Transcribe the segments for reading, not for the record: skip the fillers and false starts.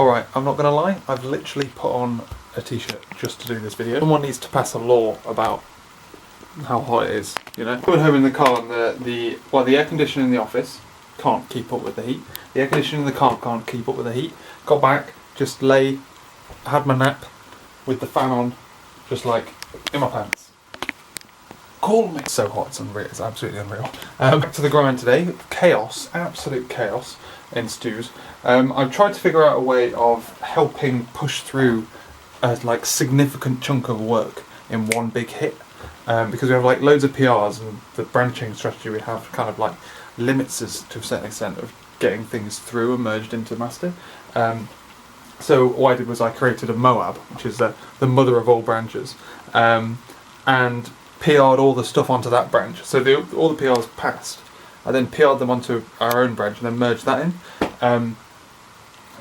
Alright, I'm not gonna lie, I've literally put on a t-shirt just to do this video. Someone needs to pass a law about how hot it is, you know? Coming home in the car and the air conditioning in the office can't keep up with the heat. The air conditioning in the car can't keep up with the heat. Got back, just had my nap with the fan on, just like in my pants. Call me. It's so hot, it's unreal, it's absolutely unreal. Back to the grind today. Chaos, absolute chaos ensues. I've tried to figure out a way of helping push through a like significant chunk of work in one big hit. Because we have like loads of PRs and the branching strategy we have kind of like limits us to a certain extent of getting things through and merged into master. So what I did was I created a Moab, which is the mother of all branches, and PR'd all the stuff onto that branch. So all the PRs passed. I then PR'd them onto our own branch and then merged that in.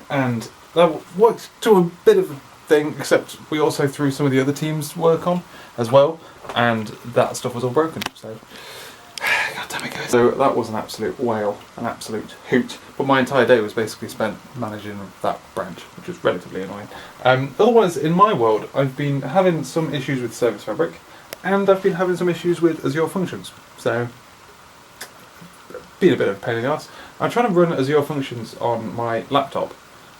And that worked to a bit of a thing, except we also threw some of the other teams' work on as well, and that stuff was all broken. So, god damn it, guys. So that was an absolute whale, an absolute hoot. But my entire day was basically spent managing that branch, which was relatively annoying. Otherwise, in my world, I've been having some issues with Service Fabric, and I've been having some issues with Azure Functions. So, been a bit of a pain in the ass. I'm trying to run Azure Functions on my laptop,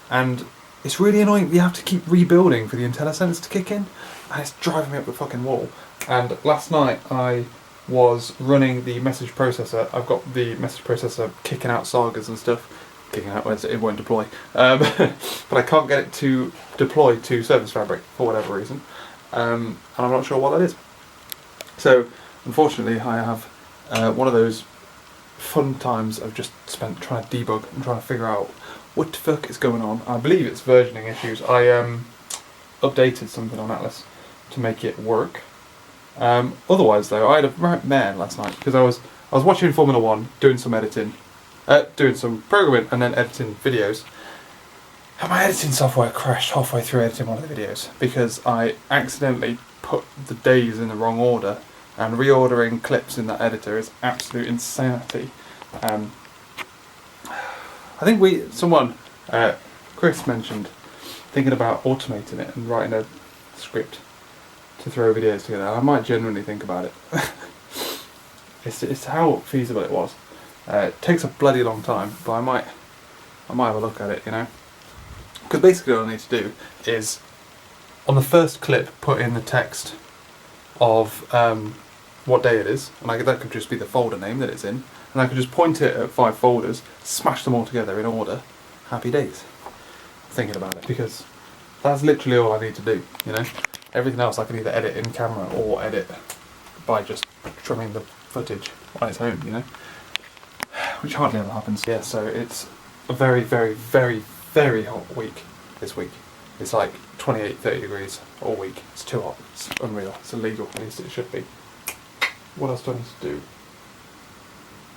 and it's really annoying. You have to keep rebuilding for the IntelliSense to kick in, and it's driving me up the fucking wall. And last night I was running the message processor. I've got the message processor kicking out sagas and stuff. Kicking out when it won't deploy. But I can't get it to deploy to Service Fabric for whatever reason. And I'm not sure what that is. So, unfortunately, I have one of those fun times I've just spent trying to debug and trying to figure out what the fuck is going on. I believe it's versioning issues. I updated something on Atlas to make it work. Otherwise though, I had a right mare last night because I was watching Formula 1, doing some editing, doing some programming and then editing videos. And my editing software crashed halfway through editing one of the videos because I accidentally put the days in the wrong order, and reordering clips in that editor is absolute insanity. I think Chris mentioned thinking about automating it and writing a script to throw videos together. I might genuinely think about it. It's how feasible it was. It takes a bloody long time, but I might have a look at it, you know. Because basically all I need to do is, on the first clip, put in the text of what day it is, and that could just be the folder name that it's in, and I could just point it at 5 folders, smash them all together in order. Happy days. Thinking about it, because that's literally all I need to do, you know. Everything else I can either edit in camera or edit by just trimming the footage on its own, you know, which hardly ever happens. Yeah, so it's a very, very, very, very hot week this week. It's like 28, 30 degrees all week. It's too hot. It's unreal. It's illegal. At least it should be. What else do I need to do?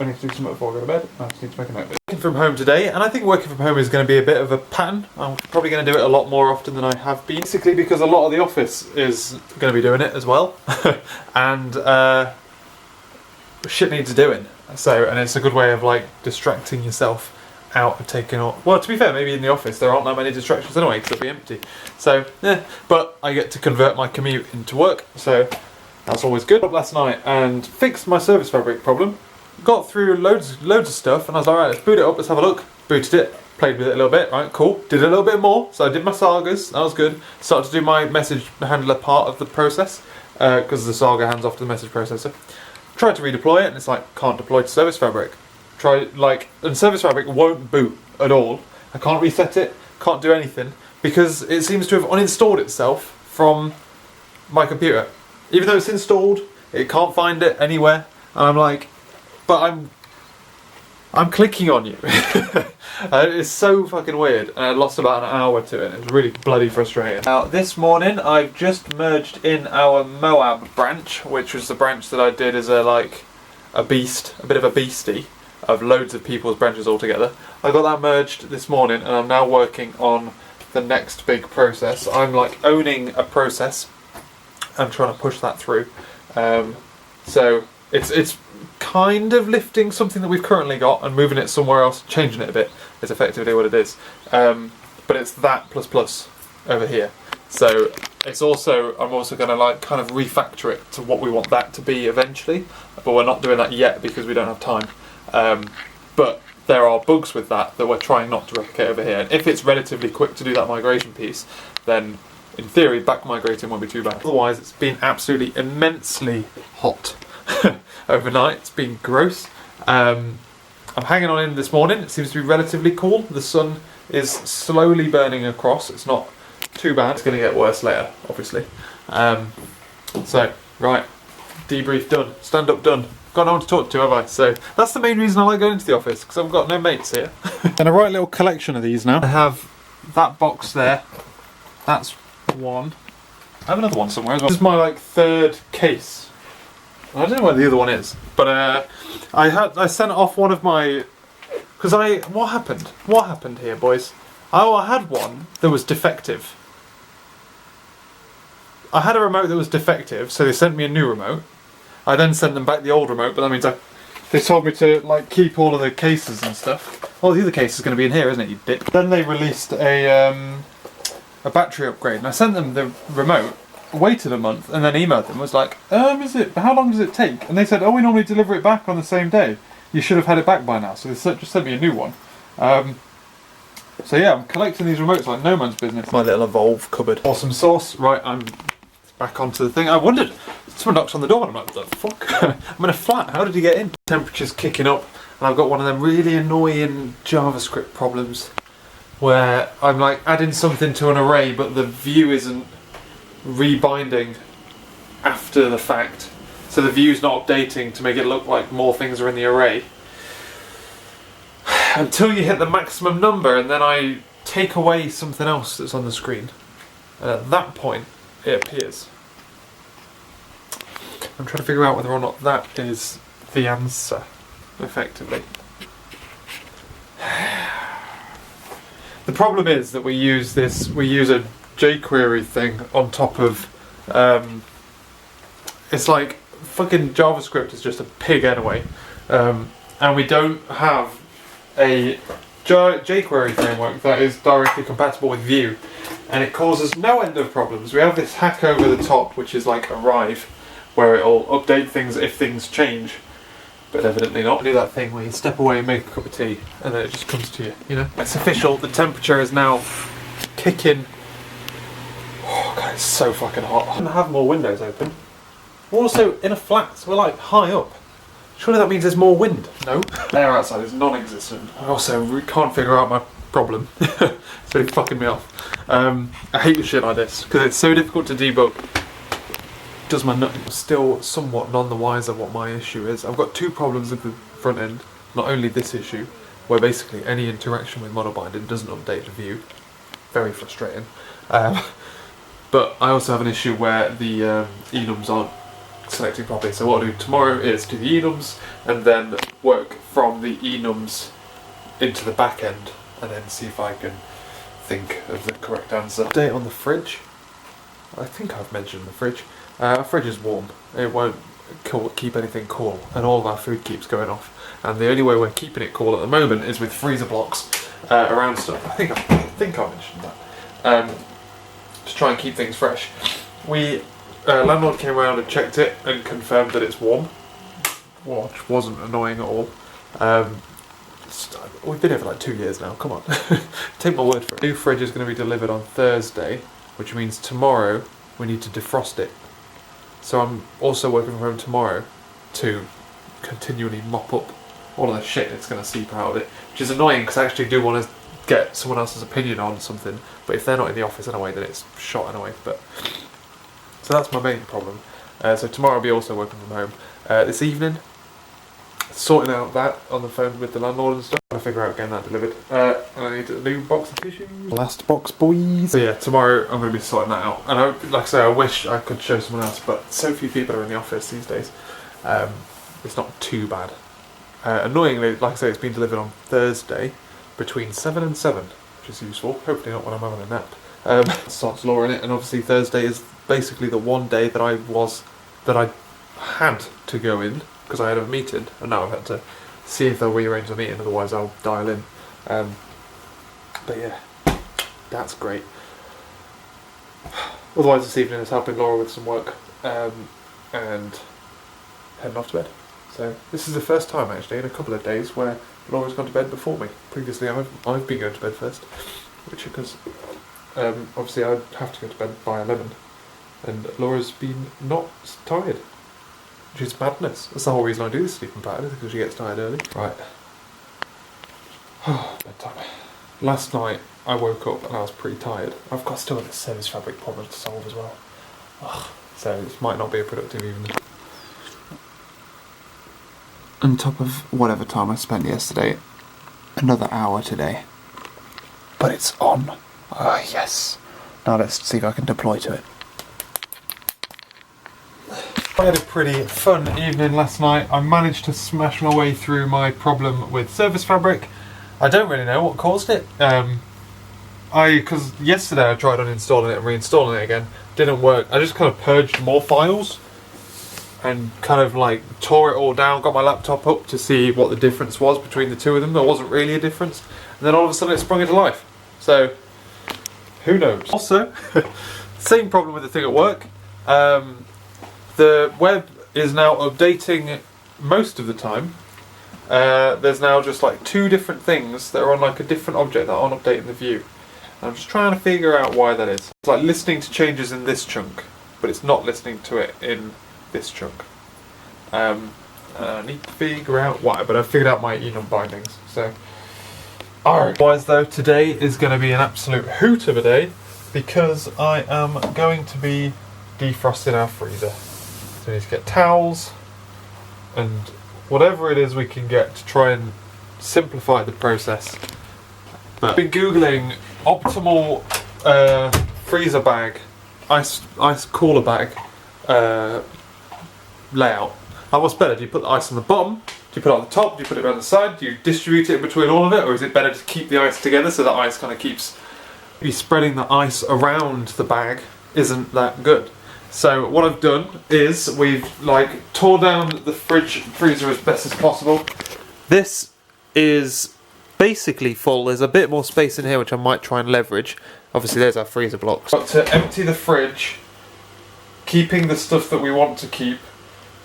I need to do something before I go to bed. I just need to make a note of it. Working from home today, and I think working from home is going to be a bit of a pattern. I'm probably going to do it a lot more often than I have been. Basically because a lot of the office is going to be doing it as well. And shit needs doing. So, and it's a good way of like distracting yourself out of taking all... Well, to be fair, maybe in the office there aren't that many distractions anyway because it'll be empty. So, yeah, but I get to convert my commute into work, so that's always good. Up last night and fixed my Service Fabric problem. Got through loads of stuff, and I was like, right, let's boot it up, let's have a look. Booted it, played with it a little bit, right, cool. Did a little bit more, so I did my sagas, that was good. Started to do my message handler part of the process, because the saga hands off to the message processor. Tried to redeploy it, and it's like, can't deploy to Service Fabric. And Service Fabric won't boot at all. I can't reset it, can't do anything, because it seems to have uninstalled itself from my computer. Even though it's installed, it can't find it anywhere, and I'm like, but I'm clicking on you. It's so fucking weird, and I lost about an hour to it. It was really bloody frustrating. Now this morning I've just merged in our Moab branch, which was the branch that I did as a bit of a beastie of loads of people's branches all together. I got that merged this morning, and I'm now working on the next big process. I'm like owning a process. I'm trying to push that through. So it's kind of lifting something that we've currently got and moving it somewhere else, changing it a bit is effectively what it is. But but it's that plus over here. So it's also, I'm also going to like kind of refactor it to what we want that to be eventually, but we're not doing that yet because we don't have time. But there are bugs with that we're trying not to replicate over here. And if it's relatively quick to do that migration piece, then in theory back migrating won't be too bad. Otherwise it's been absolutely immensely hot overnight. It's been gross. I'm hanging on in this morning. It seems to be relatively cool. The sun is slowly burning across. It's not too bad. It's going to get worse later, obviously. So, right, debrief done, stand up done. Got no one to talk to, have I? So that's the main reason I like going into the office, because I've got no mates here. And a right little collection of these now. I have that box there. That's one. I have another one somewhere as well. This is my like third case. I don't know where the other one is, but I sent off one of my, because what happened here, boys? Oh, I had one that was defective. I had a remote that was defective, so they sent me a new remote. I then sent them back the old remote, but that means they told me to like keep all of the cases and stuff. Well, the other case is going to be in here, isn't it, you dick? Then they released a battery upgrade, and I sent them the remote, waited a month, and then emailed them, was like, how long does it take? And they said, oh, we normally deliver it back on the same day. You should have had it back by now. So they just sent me a new one. So yeah, I'm collecting these remotes like no man's business. My little Evolve cupboard. Awesome sauce. Right, I'm back onto the thing. I wondered, someone knocks on the door and I'm like, what the fuck? I'm in a flat, how did he get in? Temperature's kicking up and I've got one of them really annoying JavaScript problems where I'm like adding something to an array but the view isn't rebinding after the fact. So the view's not updating to make it look like more things are in the array. Until you hit the maximum number and then I take away something else that's on the screen. And at that point, it appears. I'm trying to figure out whether or not that is the answer, effectively. The problem is that we use a jQuery thing on top of, it's like fucking JavaScript is just a pig anyway, and we don't have a jQuery framework that is directly compatible with Vue, and it causes no end of problems. We have this hack over the top which is like Arrive, where it'll update things if things change, but evidently not. I do that thing where you step away and make a cup of tea and then it just comes to you, you know? It's official, the temperature is now kicking. Oh god, it's so fucking hot. I'm gonna have more windows open. We're also in a flat, so we're like high up. Surely that means there's more wind. No. Air outside is non-existent. I also can't figure out my problem. It's really fucking me off. I hate the shit like this, because it's so difficult to debug. Does my nut. I'm still somewhat none the wiser what my issue is. I've got two problems with the front end. Not only this issue, where basically any interaction with model binding doesn't update the view. Very frustrating. But I also have an issue where the enums aren't selecting properly. So what I'll do tomorrow is do the enums and then work from the enums into the back end and then see if I can think of the correct answer. Update on the fridge. I think I've mentioned the fridge. Our fridge is warm. It won't keep anything cool, and all of our food keeps going off. And the only way we're keeping it cool at the moment is with freezer blocks around stuff. I think I mentioned that. To try and keep things fresh. Landlord came around and checked it and confirmed that it's warm, which wasn't annoying at all. We've been here for like 2 years now. Come on, take my word for it. New fridge is going to be delivered on Thursday, which means tomorrow we need to defrost it. So I'm also working from home tomorrow to continually mop up all of the shit that's going to seep out of it, which is annoying because I actually do want to get someone else's opinion on something, but if they're not in the office anyway, then it's shot anyway. But so that's my main problem. So tomorrow I'll be also working from home. This evening, sorting out that on the phone with the landlord and stuff. Trying to figure out getting that delivered. And I need a new box of tissues. Last box, boys. So yeah, tomorrow I'm going to be sorting that out. And like I say, I wish I could show someone else, but so few people are in the office these days. It's not too bad. Annoyingly, like I say, it's been delivered on Thursday between 7 and 7, which is useful. Hopefully not when I'm having a nap. Starts law in it, and obviously Thursday is basically the one day that I had to go in because I had a meeting, and now I've had to see if they'll rearrange the meeting, otherwise I'll dial in. But yeah, that's great. Otherwise this evening is helping Laura with some work and heading off to bed. So this is the first time actually in a couple of days where Laura's gone to bed before me. Previously I've been going to bed first, which because obviously I'd have to go to bed by 11 and Laura's been not tired, which is madness. That's the whole reason I do this sleeping pattern, is because she gets tired early. Right. Bedtime. Last night I woke up and I was pretty tired. I've got still got this service fabric problem to solve as well. Ugh. So this might not be a productive evening. On top of whatever time I spent yesterday, another hour today. But it's on. Ah, yes. Now let's see if I can deploy to it. I had a pretty fun evening last night. I managed to smash my way through my problem with service fabric. I don't really know what caused it. Because yesterday I tried uninstalling it and reinstalling it again. Didn't work. I just kind of purged more files and kind of like tore it all down, got my laptop up to see what the difference was between the two of them. There wasn't really a difference. And then all of a sudden it sprung into life. So, who knows? Also, same problem with the thing at work. The web is now updating most of the time. There's now just like two different things that are on like a different object that aren't updating the view. And I'm just trying to figure out why that is. It's like listening to changes in this chunk, but it's not listening to it in this chunk. I need to figure out why, but I've figured out my enum bindings. So, alright. Otherwise though, today is going to be an absolute hoot of a day because I am going to be defrosting our freezer. So we need to get towels and whatever it is we can get to try and simplify the process. But I've been googling optimal freezer bag, ice cooler bag layout. Like, what's better? Do you put the ice on the bottom? Do you put it on the top? Do you put it around the side? Do you distribute it between all of it? Or is it better to keep the ice together so that ice kind of keeps... Maybe spreading the ice around the bag isn't that good. So what I've done is we've like tore down the freezer as best as possible. This is basically full. There's a bit more space in here which I might try and leverage. Obviously there's our freezer blocks. Got to empty the fridge, keeping the stuff that we want to keep,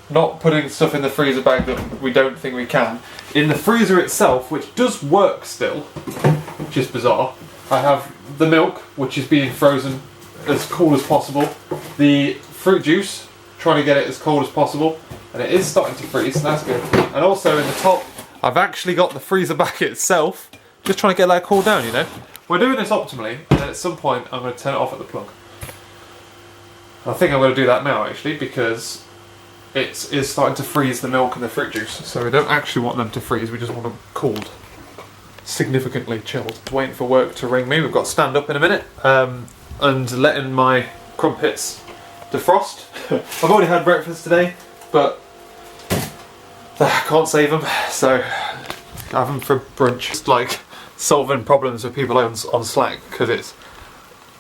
not putting stuff in the freezer bag that we don't think we can. In the freezer itself, which does work still, which is bizarre, I have the milk, which is being frozen as cool as possible. The fruit juice, trying to get it as cold as possible. And it is starting to freeze, so that's good. And also in the top, I've actually got the freezer back itself, just trying to get that cooled down, you know. We're doing this optimally, and at some point I'm going to turn it off at the plug. I think I'm going to do that now actually, because it is starting to freeze the milk and the fruit juice. So we don't actually want them to freeze, we just want them cooled. Significantly chilled. Waiting for work to ring me. We've got stand up in a minute, and letting my crumpets defrost. I've already had breakfast today, but I can't save them, so I have them for brunch. Just like solving problems with people on Slack because it's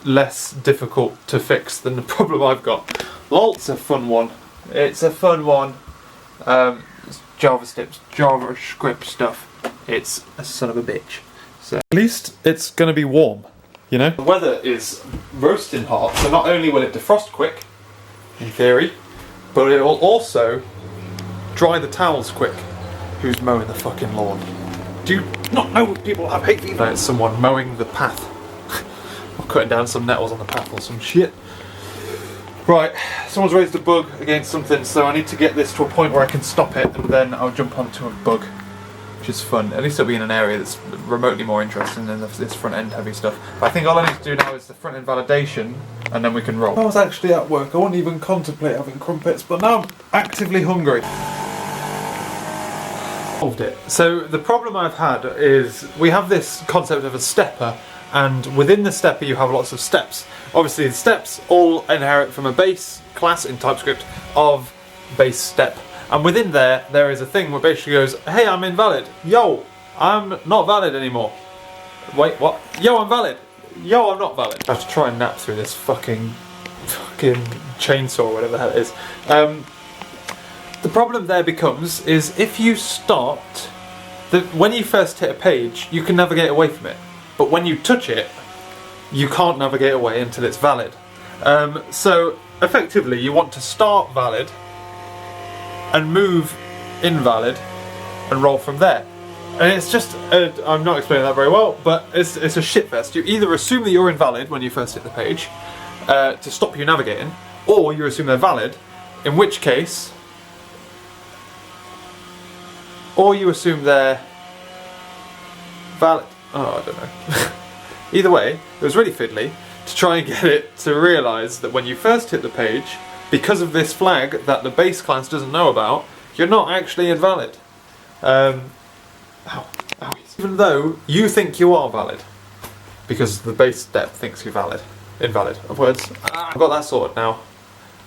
less difficult to fix than the problem I've got. Lol, it's a fun one. It's a fun one. It's JavaScript stuff. It's a son of a bitch. So at least it's going to be warm, you know? The weather is roasting hot, so not only will it defrost quick, in theory, but it will also dry the towels quick. Who's mowing the fucking lawn? Do you not know people have hay fever? It's someone mowing the path. Or cutting down some nettles on the path or some shit. Right, someone's raised a bug against something, so I need to get this to a point where I can stop it, and then I'll jump onto a bug. Which is fun. At least it'll be in an area that's remotely more interesting than this front end heavy stuff. But I think all I need to do now is the front end validation, and then we can roll. I was actually at work, I wouldn't even contemplate having crumpets, but now I'm actively hungry. Solved it. So the problem I've had is we have this concept of a stepper, and within the stepper you have lots of steps. Obviously the steps all inherit from a base class in TypeScript of base step. And within there is a thing where basically goes, hey, I'm invalid. Yo, I'm not valid anymore. Wait, what? Yo, I'm valid. Yo, I'm not valid. I have to try and nap through this fucking chainsaw or whatever the hell it is. The problem there becomes is if you start, when you first hit a page, you can navigate away from it. But when you touch it, you can't navigate away until it's valid. So effectively you want to start valid and move invalid and roll from there. And it's just, I'm not explaining that very well, but it's a shitfest. You either assume that you're invalid when you first hit the page to stop you navigating, or you assume they're valid, in which case, or you assume they're valid. Oh, I don't know. Either way, it was really fiddly to try and get it to realise that when you first hit the page, because of this flag that the base class doesn't know about, you're not actually invalid. Even though you think you are valid, because the base step thinks you're invalid. Of words, I've got that sorted now.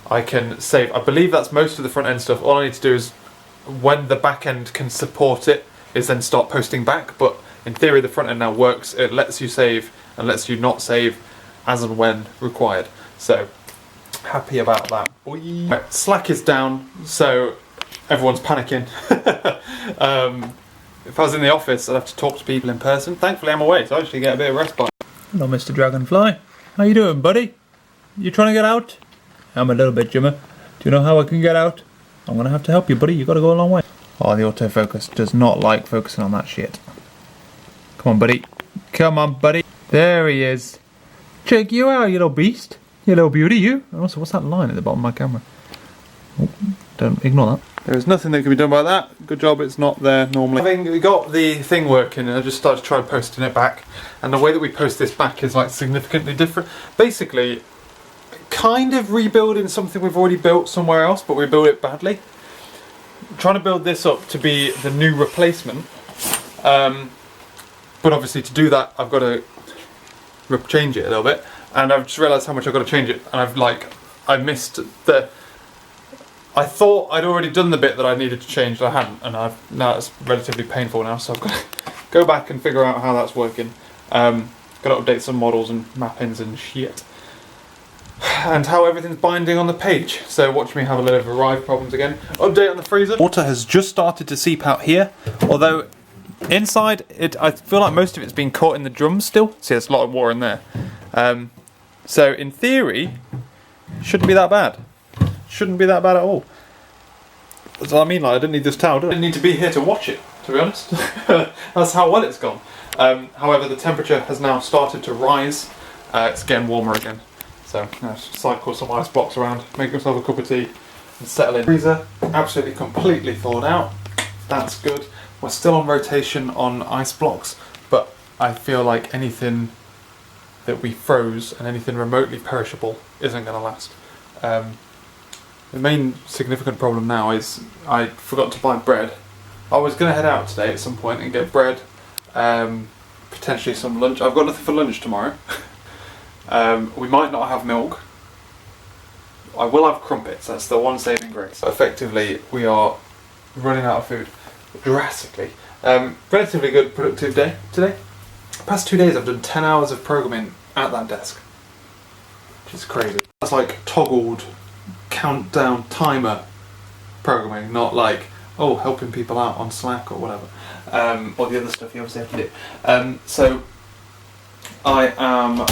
I can save. I believe that's most of the front end stuff. All I need to do is, when the back end can support it, is then start posting back. But in theory, the front end now works. It lets you save and lets you not save as and when required. So happy about that. Right, Slack is down, so everyone's panicking. If I was in the office, I'd have to talk to people in person. Thankfully, I'm away, so I actually get a bit of respite. Hello, Mr. Dragonfly. How you doing, buddy? You trying to get out? I'm a little bit, Jimmer. Do you know how I can get out? I'm gonna have to help you, buddy. You gotta go a long way. Oh, the autofocus does not like focusing on that shit. Come on, buddy. Come on, buddy. There he is. Check you out, you little beast. You little beauty, you. And also, what's that line at the bottom of my camera? Oh, don't ignore that. There's nothing that can be done about that. Good job it's not there normally. Having got the thing working, I just started trying posting it back. And the way that we post this back is like significantly different. Basically, kind of rebuilding something we've already built somewhere else, but we built it badly. Trying to build this up to be the new replacement. But obviously to do that, I've got to change it a little bit. And I've just realised how much I've got to change it. And I missed the... I thought I'd already done the bit that I needed to change, and I hadn't, and now it's relatively painful now, so I've got to go back and figure out how that's working. Got to update some models and mappings and shit. And how everything's binding on the page. So watch me have a little bit of arrive problems again. Update on the freezer. Water has just started to seep out here, although inside, I feel like most of it's been caught in the drums still. See, there's a lot of water in there. So in theory, shouldn't be that bad. Shouldn't be that bad at all. That's what I mean, like, I didn't need this towel, I didn't need to be here to watch it, to be honest. That's how well it's gone. However, the temperature has now started to rise. It's getting warmer again. So, cycle some ice blocks around, make myself a cup of tea, and settle in. Freezer, absolutely completely thawed out. That's good. We're still on rotation on ice blocks, but I feel like anything that we froze and anything remotely perishable isn't going to last. The main significant problem now is I forgot to buy bread. I was going to head out today at some point and get bread, potentially some lunch. I've got nothing for lunch tomorrow. We might not have milk. I will have crumpets, that's the one saving grace. So effectively, we are running out of food drastically. Relatively good productive day today. The past 2 days I've done 10 hours of programming at that desk, which is crazy. That's like toggled countdown timer programming, not like, oh, helping people out on Slack or whatever, or the other stuff you obviously have to do. So I am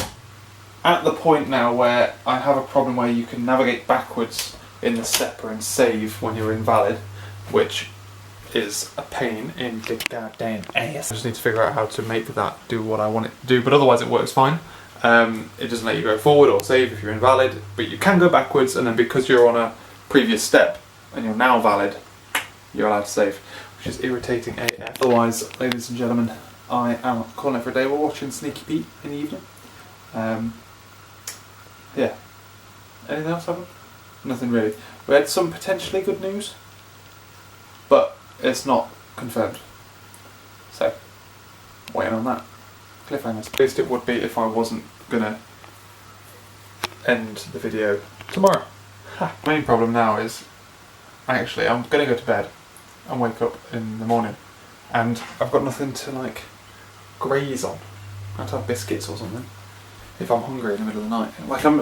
at the point now where I have a problem where you can navigate backwards in the stepper and save when you're invalid, which is a pain in the goddamn ass. I just need to figure out how to make that do what I want it to do, but otherwise it works fine. It doesn't let you go forward or save if you're invalid, but you can go backwards, and then because you're on a previous step and you're now valid, you're allowed to save, which is irritating AF. Otherwise, ladies and gentlemen, I am calling it for a day. We're watching Sneaky Pete in the evening. Yeah. Anything else happen? Nothing really. We had some potentially good news, but it's not confirmed. So, waiting on that. Cliffhangers. At least it would be if I wasn't gonna end the video tomorrow. Main problem now is, actually, I'm gonna go to bed and wake up in the morning, and I've got nothing to like graze on. I have to have biscuits or something if I'm hungry in the middle of the night.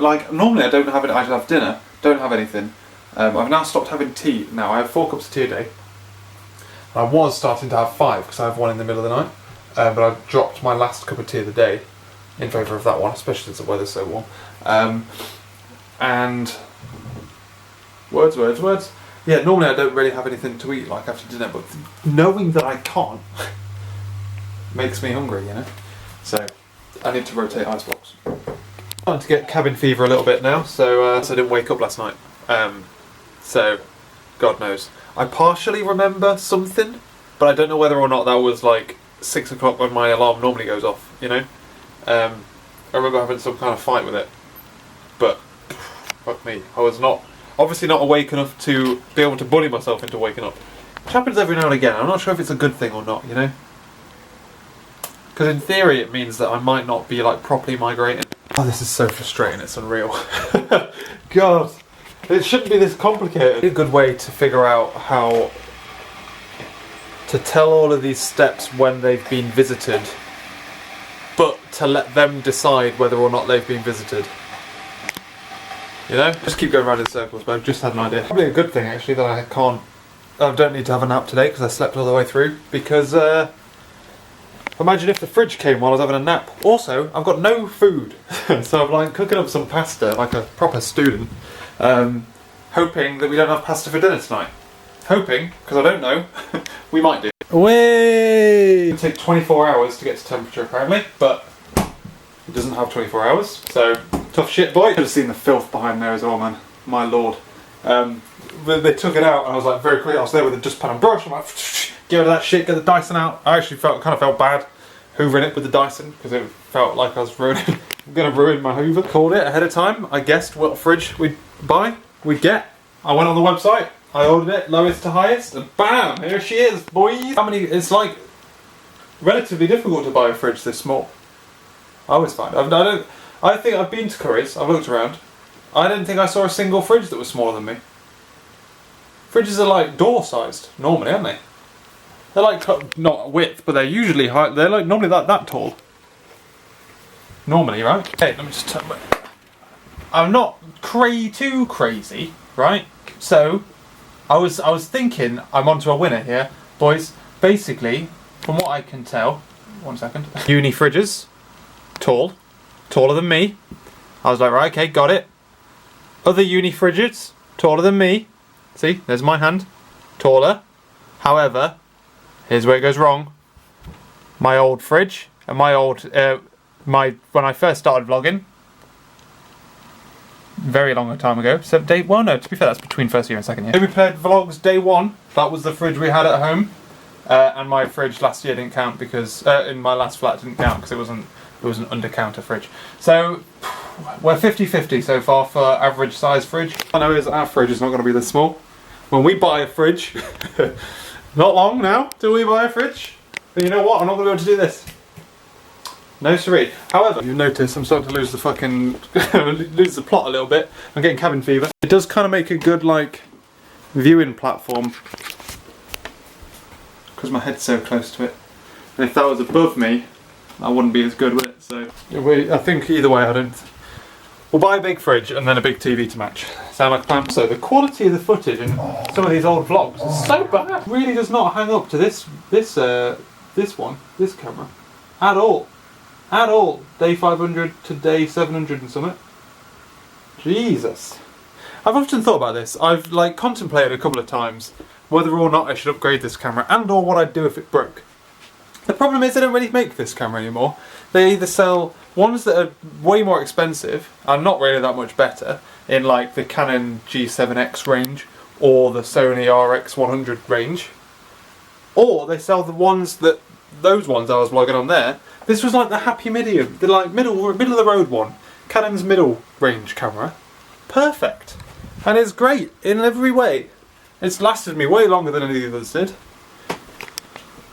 Like normally I don't have it. I should have dinner. Don't have anything. I've now stopped having tea. Now I have 4 cups of tea a day. I was starting to have 5 because I have one in the middle of the night. But I dropped my last cup of tea of the day in favour of that one, especially since the weather's so warm. And words. Yeah, normally I don't really have anything to eat like after dinner, but knowing that I can't makes me hungry, you know. So I need to rotate ice blocks. I'm starting to get cabin fever a little bit now, so I didn't wake up last night. So God knows. I partially remember something, but I don't know whether or not that was like 6 o'clock when my alarm normally goes off, you know. I remember having some kind of fight with it, but fuck me, I was obviously not awake enough to be able to bully myself into waking up. Which happens every now and again. I'm not sure if it's a good thing or not, you know. Because in theory it means that I might not be like properly migrating. Oh, this is so frustrating, it's unreal. God, it shouldn't be this complicated. A good way to figure out how to tell all of these steps when they've been visited, but to let them decide whether or not they've been visited. You know? Just keep going around in circles, but I've just had an idea. Probably a good thing actually that I don't need to have a nap today because I slept all the way through, because imagine if the fridge came while I was having a nap. Also, I've got no food, so I'm like cooking up some pasta like a proper student, hoping that we don't have pasta for dinner tonight. Hoping, because I don't know, we might do. Away! It'll take 24 hours to get to temperature apparently, but it doesn't have 24 hours, so tough shit, boy. Should have seen the filth behind there as well, man. My lord. They took it out and I was like very quick, I was there with a dustpan and brush, I'm like, get rid of that shit, get the Dyson out. I actually kind of felt bad hoovering it with the Dyson, because it felt like I was going to ruin my hoover. Called it ahead of time, I guessed what fridge we'd get. I went on the website, I ordered it, lowest to highest, and bam, here she is, boys. It's like relatively difficult to buy a fridge this small. I always find. I think I've been to Curry's, I've looked around. I didn't think I saw a single fridge that was smaller than me. Fridges are like door sized, normally, aren't they? They're like, not width, but they're usually high, they're like normally that tall. Normally, right? Okay, let me just turn my... I'm not too crazy, right? So, I was thinking I'm onto a winner here. Boys, basically, from what I can tell, 1 second. Uni fridges, taller than me. I was like, right, okay, got it. Other uni fridges, taller than me. See, there's my hand, taller. However, here's where it goes wrong. My old fridge and my old, when I first started vlogging, very long a time ago. So well, no, to be fair, that's between first year and second year. When we played vlogs day one, that was the fridge we had at home, and my fridge last year didn't count because in my last flat didn't count because it was an under counter fridge. So we're 50-50 so far for average size fridge. I know is our fridge is not going to be this small. When we buy a fridge, not long now till we buy a fridge. But you know what? I'm not going to be able to do this. No siree. However, you've noticed I'm starting to lose the lose the plot a little bit. I'm getting cabin fever. It does kind of make a good like viewing platform because my head's so close to it. And if that was above me, I wouldn't be as good with it. So I think either way, we'll buy a big fridge and then a big TV to match. Sound like a plan? So the quality of the footage in some of these old vlogs is so bad. It really does not hang up to this camera at all. At all. Day 500 to day 700 and something. Jesus. I've often thought about this. I've like contemplated a couple of times whether or not I should upgrade this camera and or what I'd do if it broke. The problem is they don't really make this camera anymore. They either sell ones that are way more expensive and not really that much better in like the Canon G7X range or the Sony RX100 range, or they sell the ones that those ones I was vlogging on there. This was like the happy medium, the like middle of the road one. Canon's middle range camera. Perfect. And it's great in every way. It's lasted me way longer than any of the others did.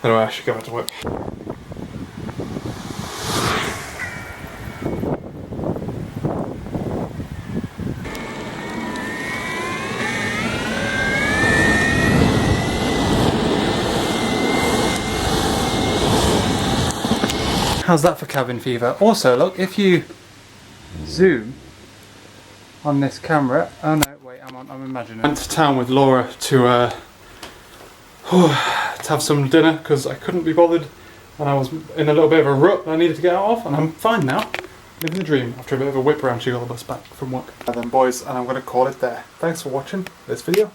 Anyway, I should go back to work. How's that for cabin fever? Also, look, if you zoom on this camera, oh no, wait, I'm imagining. I went to town with Laura to have some dinner because I couldn't be bothered and I was in a little bit of a rut that I needed to get out of, and I'm fine now. Living the dream after a bit of a whip around. She got the bus back from work. And then boys, and I'm going to call it there. Thanks for watching this video.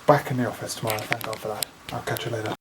Back in the office tomorrow, thank God for that. I'll catch you later.